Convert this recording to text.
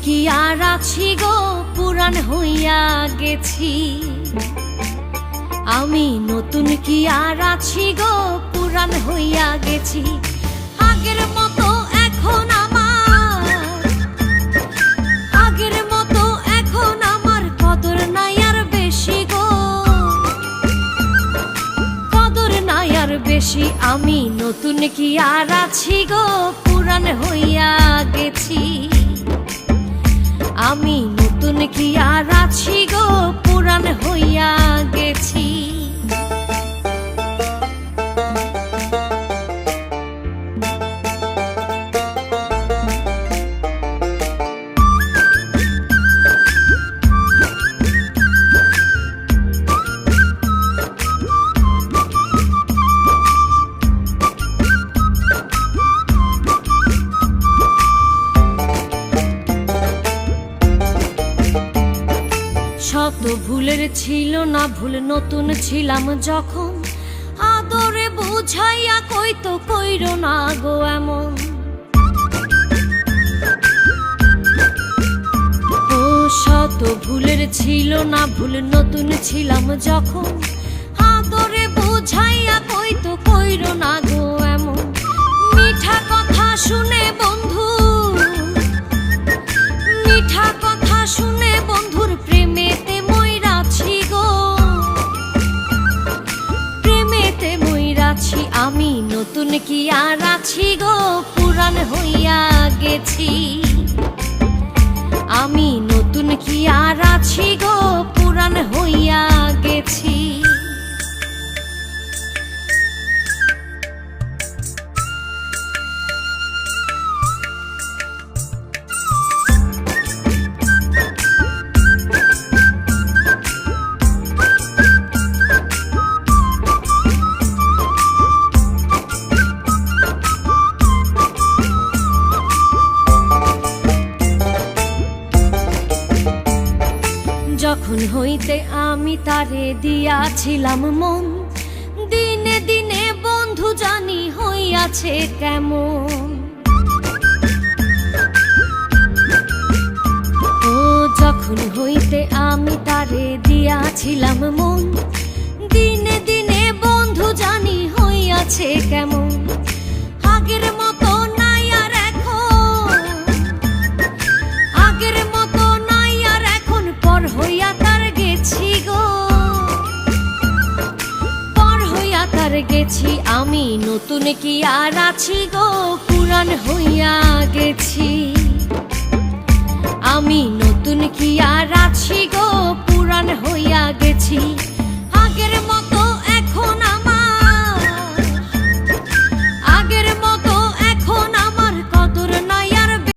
কি আর আছি গো, পুরান হইয়া গেছি। আমি নতুন কি আর আছি গো, পুরান হইয়া গেছি। আগের মতো এখন আগের মতো এখন আমার কদর নাই আর বেশি গো, কদর নাই আর বেশি। আমি নতুন কি আর আছি গো, পুরান হইয়া গেছি। আমি নতুন কি আর আছি গো, পুরান হইয়া গেছি। শত ভুলের ছিল না ভুল, নতুন ছিলাম যখন। আদরে বুঝাইয়া কইতো কইরো না গো এমন। ও শত ভুলের ছিল না ভুল, নতুন ছিলাম যখন। আদরে বুঝাইয়া কইতো কইরো না গো এমন। মিঠা কথা শুনে বন্ধু, মিঠা কথা শুনে বন্ধুর প্রেমেতে মইরাছি গো, প্রেমেতে মইরাছি। আমি নতুন কি আর আছি গো, পুরান হইয়া গেছি। আমি নতুন কি আর আছি গো, পুরান হইয়া গেছি। যখন হইতে আমি তারে দিয়াছিলাম মন, দিনে দিনে বন্ধু জানি হইয়াছে কেমন। ও যখন হইতে আমি তারে দিয়াছিলাম মন, দিনে দিনে বন্ধু জানি হইয়াছে কেমন। আগের মতো নাই আর এখন, আগের মতো নাই আর এখন। পর হইয়া তার গেছি গো, পর হইয়া তার গেছি। আমি নতুন কি আর আছি গো, পুরান হইয়া গেছি। আমি নতুন কি আর আছি গো, পুরান হইয়া গেছি। আগের মতো